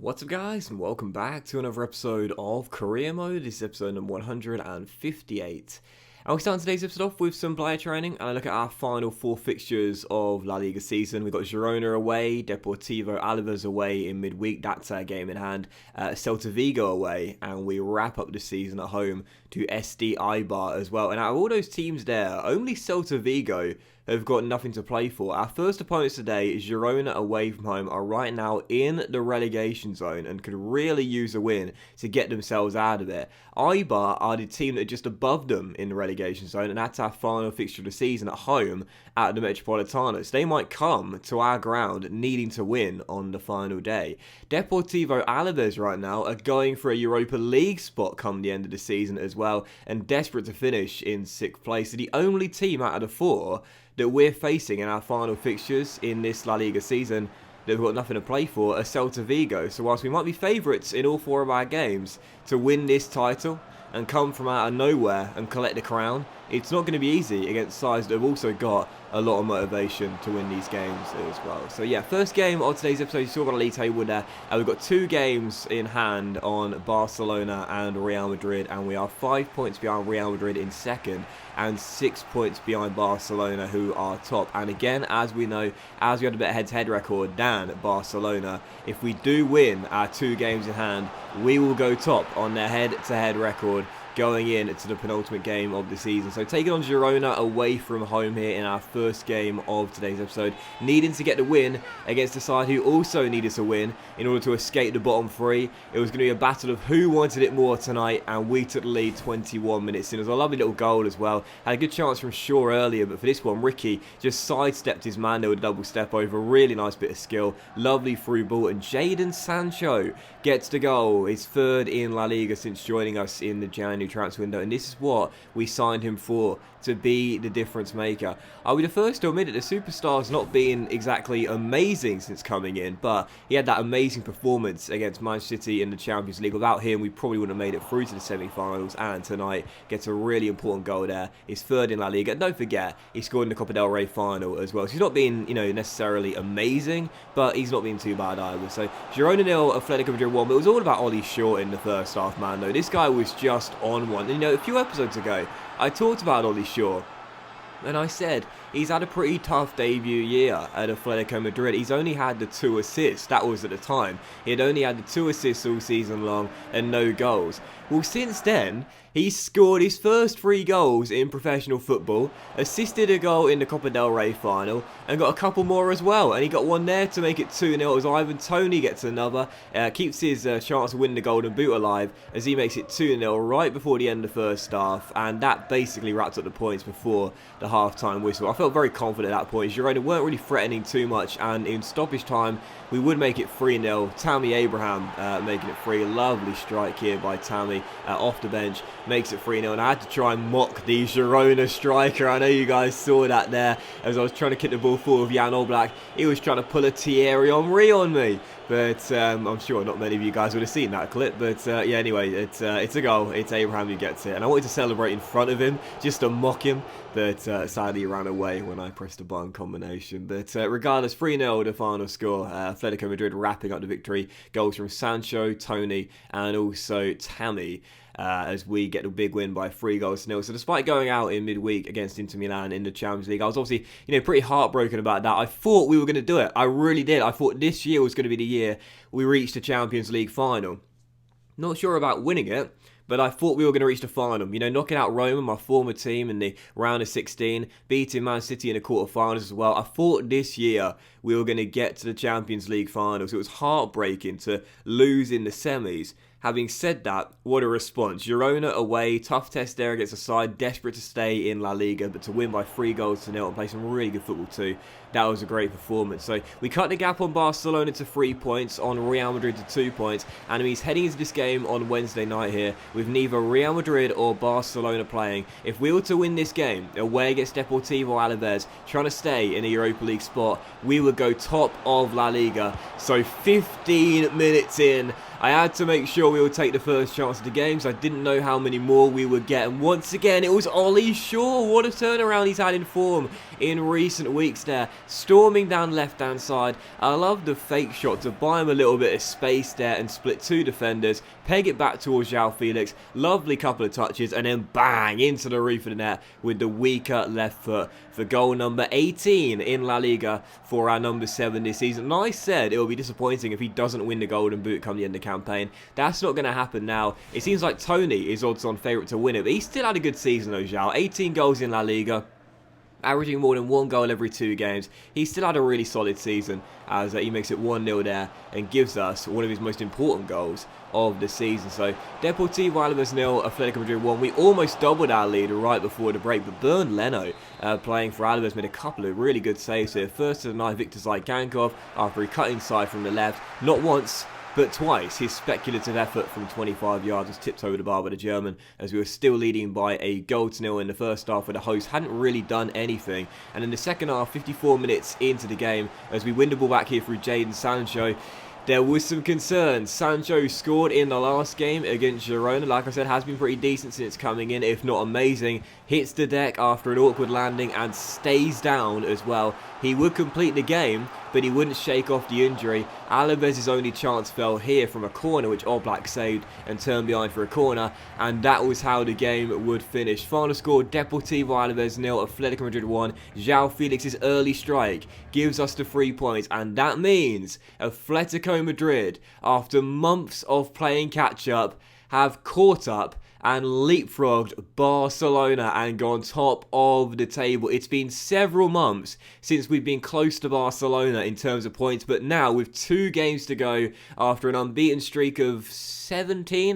What's up guys, and welcome back to another episode of Career Mode. This is episode number 158. And we're starting today's episode off with some player training, and I look at our final four fixtures of La Liga season. We've got Girona away, Deportivo Alaves away in midweek, that's our game in hand, Celta Vigo away, and we wrap up the season at home to SD Eibar as well. And out of all those teams there, only Celta Vigo have got nothing to play for. Our first opponents today, Girona away from home, are right now in the relegation zone and could really use a win to get themselves out of it. Eibar are the team that are just above them in the relegation zone, and that's our final fixture of the season at home at the Metropolitano. So they might come to our ground needing to win on the final day. Deportivo Alaves right now are going for a Europa League spot come the end of the season as well, and desperate to finish in 6th place. So the only team out of the four that we're facing in our final fixtures in this La Liga season that we've got nothing to play for are Celta Vigo. So whilst we might be favourites in all four of our games to win this title and come from out of nowhere and collect the crown, it's not going to be easy against sides that have also got a lot of motivation to win these games as well. So yeah, first game of today's episode, you saw on the league table there, and we've got two games in hand on Barcelona and Real Madrid, and we are 5 points behind Real Madrid in second and 6 points behind Barcelona, who are top. And again, as we know, as we had a better head-to-head record than Barcelona, if we do win our two games in hand, we will go top on their head-to-head record going into the penultimate game of the season. So taking on Girona away from home here in our first game of today's episode, needing to get the win against a side who also needed to win in order to escape the bottom three. It was going to be a battle of who wanted it more tonight, and we took the lead 21 minutes in. It was a lovely little goal as well. Had a good chance from Shaw earlier, but for this one, Ricky just sidestepped his man there with a double step over. Really nice bit of skill. Lovely through ball, and Jadon Sancho gets the goal. His third in La Liga since joining us in the January transfer window, and this is what we signed him for, to be the difference maker. I'll be the first to admit it, the superstar's not been exactly amazing since coming in, but he had that amazing performance against Manchester City in the Champions League. Without him, we probably wouldn't have made it through to the semi-finals, and tonight gets a really important goal there. His third in La Liga. Don't forget, he scored in the Copa del Rey final as well. So he's not been, necessarily amazing, but he's not been too bad either. So Girona 0, Atletico Madrid 1, but it was all about Ollie Shaw in the first half, man, though. This guy was just on one. And, a few episodes ago, I talked about Ollie Shaw, and I said he's had a pretty tough debut year at Atletico Madrid. He's only had the 2 assists. That was at the time. He had only had the 2 assists all season long and no goals. Well, since then, he's scored his first 3 goals in professional football, assisted a goal in the Copa del Rey final, and got a couple more as well. And he got one there to make it 2-0 as Ivan Toney gets another. Keeps his chance to win the Golden Boot alive as he makes it 2-0 right before the end of the first half. And that basically wrapped up the points before the half-time whistle. I felt very confident at that point. Girona weren't really threatening too much, and in stoppage time, we would make it 3-0. Tammy Abraham making it 3. Lovely strike here by Tammy off the bench. Makes it 3-0, and I had to try and mock the Girona striker. I know you guys saw that there as I was trying to kick the ball forward with Jan Oblak. He was trying to pull a Thierry Henry on me, but I'm sure not many of you guys would have seen that clip. But yeah, anyway, it's a goal. It's Abraham who gets it, and I wanted to celebrate in front of him just to mock him, but sadly he ran away when I pressed the button combination. But regardless, 3-0 the final score. Atletico Madrid wrapping up the victory. Goals from Sancho, Toney, and also Tammy. As we get a big win by 3-0. So despite going out in midweek against Inter Milan in the Champions League, I was obviously, pretty heartbroken about that. I thought we were going to do it. I really did. I thought this year was going to be the year we reached the Champions League final. Not sure about winning it, but I thought we were going to reach the final. Knocking out Roma, my former team, in the round of 16, beating Man City in the quarterfinals as well. I thought this year we were going to get to the Champions League finals. It was heartbreaking to lose in the semis. Having said that, what a response. Girona away, tough test there against a side desperate to stay in La Liga, but to win by 3-0 and play some really good football too. That was a great performance. So we cut the gap on Barcelona to 3 points, on Real Madrid to 2 points, and it means heading into this game on Wednesday night here, with neither Real Madrid or Barcelona playing, if we were to win this game away against Deportivo Alaves, trying to stay in a Europa League spot, we would go top of La Liga. So 15 minutes in, I had to make sure we would take the first chance of the games. I didn't know how many more we would get. And once again, it was Ollie Shaw. What a turnaround he's had in form in recent weeks there. Storming down left-hand side. I love the fake shot to buy him a little bit of space there and split two defenders. Peg it back towards João Felix. Lovely couple of touches. And then bang into the roof of the net with the weaker left foot for goal number 18 in La Liga for our number 7 this season. And I said it will be disappointing if he doesn't win the Golden Boot come the end of the campaign. That's not going to happen now. It seems like Tony is odds-on favourite to win it, but he still had a good season though, João. 18 goals in La Liga, averaging more than 1 goal every 2 games. He still had a really solid season as he makes it 1-0 there and gives us one of his most important goals of the season. So Deportivo Alaves 0, Atletico Madrid 1. We almost doubled our lead right before the break, but Bernd Leno playing for Alaves made a couple of really good saves here. First to deny Viktor Zaygankov after he cut inside from the left, not once but twice. His speculative effort from 25 yards was tipped over the bar by the German as we were still leading by a goal to nil in the first half where the hosts hadn't really done anything. And in the second half, 54 minutes into the game, as we win the ball back here through Jadon Sancho, there was some concern. Sancho scored in the last game against Girona. Like I said, has been pretty decent since coming in, if not amazing. Hits the deck after an awkward landing and stays down as well. He would complete the game, but he wouldn't shake off the injury. Alaves' only chance fell here from a corner, which Oblak saved and turned behind for a corner. And that was how the game would finish. Final score, Deportivo Alaves 0, Atletico Madrid 1. João Felix's early strike gives us the 3 points. And that means Atletico Madrid, after months of playing catch-up, have caught up and leapfrogged Barcelona and gone top of the table. It's been several months since we've been close to Barcelona in terms of points, but now with 2 games to go after an unbeaten streak of 17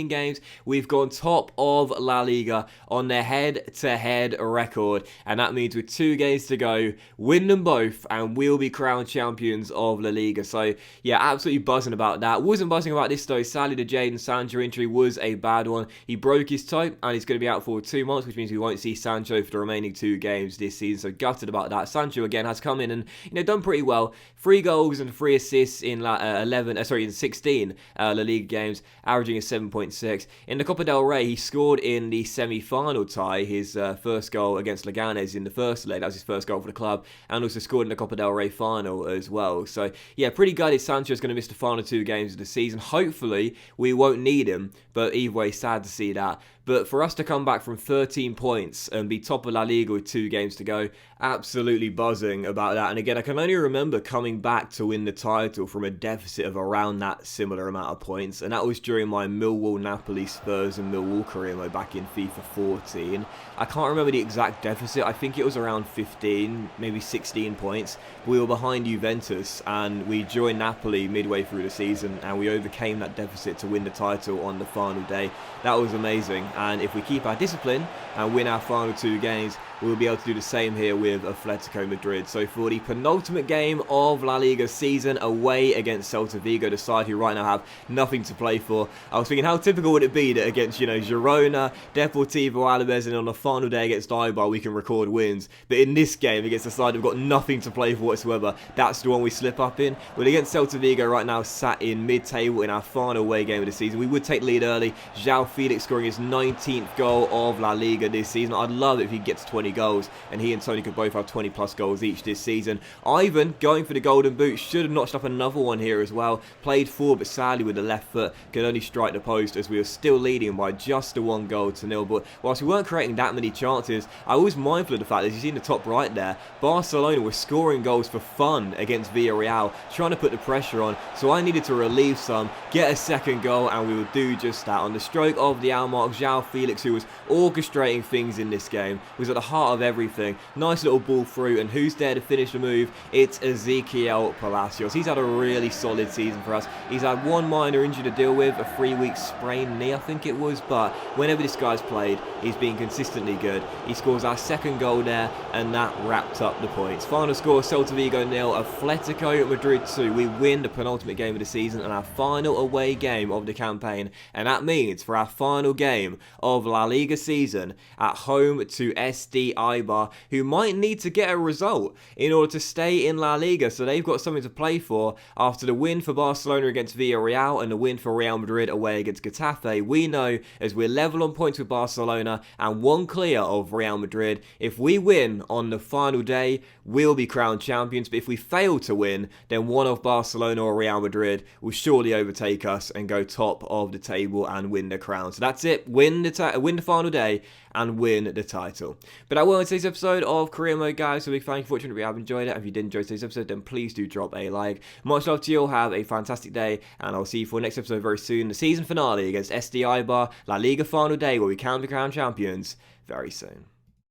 games, we've gone top of La Liga on their head-to-head record, and that means with 2 games to go, win them both and we'll be crowned champions of La Liga. So yeah, absolutely buzzing about that. Wasn't buzzing about this though. Sadly, the Jadon Sancho injury was a bad one. He broke his toe and he's going to be out for 2 months, which means we won't see Sancho for the remaining 2 games this season. So gutted about that. Sancho again has come in and done pretty well. 3 goals and 3 assists in 16 La Liga games, averaging a 7.6. In the Copa del Rey, he scored in the semi-final tie, his first goal against Leganes in the first leg. That was his first goal for the club, and also scored in the Copa del Rey final as well. So yeah, pretty gutted Sancho's going to miss the final 2 games of the season. Hopefully we won't need him, but either way, sad to see that. But for us to come back from 13 points and be top of La Liga with 2 games to go, absolutely buzzing about that. And again, I can only remember coming back to win the title from a deficit of around that similar amount of points. And that was during my Millwall, Napoli, Spurs and Millwall career mode back in FIFA 14. I can't remember the exact deficit. I think it was around 15, maybe 16 points. We were behind Juventus and we joined Napoli midway through the season and we overcame that deficit to win the title on the final day. That was amazing. And if we keep our discipline and win our final 2 games, we'll be able to do the same here with Atletico Madrid. So for the penultimate game of La Liga season, away against Celta Vigo, the side who right now have nothing to play for. I was thinking, how typical would it be that against, Girona, Deportivo Alaves, and on the final day against Eibar, we can record wins. But in this game, against the side who've got nothing to play for whatsoever, that's the one we slip up in. But against Celta Vigo right now, sat in mid-table in our final away game of the season, we would take lead early. João Felix scoring his 19th goal of La Liga this season. I'd love it if he gets 20 goals and he and Tony could both have 20 plus goals each this season. Ivan going for the golden boot, should have notched up another one here as well. Played forward, but sadly with the left foot could only strike the post as we were still leading by just a 1 goal to nil. But whilst we weren't creating that many chances, I was mindful of the fact that, as you see in the top right there, Barcelona were scoring goals for fun against Villarreal, trying to put the pressure on. So I needed to relieve some, get a second goal, and we would do just that. On the stroke of the hour mark, João Felix, who was orchestrating things in this game, was at the heart of everything. Nice little ball through, and who's there to finish the move? It's Ezequiel Palacios. He's had a really solid season for us. He's had 1 minor injury to deal with, a 3-week sprained knee I think it was, but whenever this guy's played, he's been consistently good. He scores our 2nd goal there, and that wrapped up the points. Final score, Celta Vigo 0, Atletico Madrid 2. We win the penultimate game of the season and our final away game of the campaign, and that means for our final game of La Liga season, at home to SD SD Eibar, who might need to get a result in order to stay in La Liga. So they've got something to play for after the win for Barcelona against Villarreal and the win for Real Madrid away against Getafe. We know, as we're level on points with Barcelona and one clear of Real Madrid, if we win on the final day, we'll be crowned champions. But if we fail to win, then one of Barcelona or Real Madrid will surely overtake us and go top of the table and win the crown. So that's it. Win the final day and win the title. But that will end today's episode of Career Mode, guys. So big thank you for watching. If you have enjoyed it, if you did enjoy today's episode, then please do drop a like. Much love to you all. Have a fantastic day, and I'll see you for the next episode very soon. The season finale against SD Eibar, La Liga final day, where we count the crown champions very soon.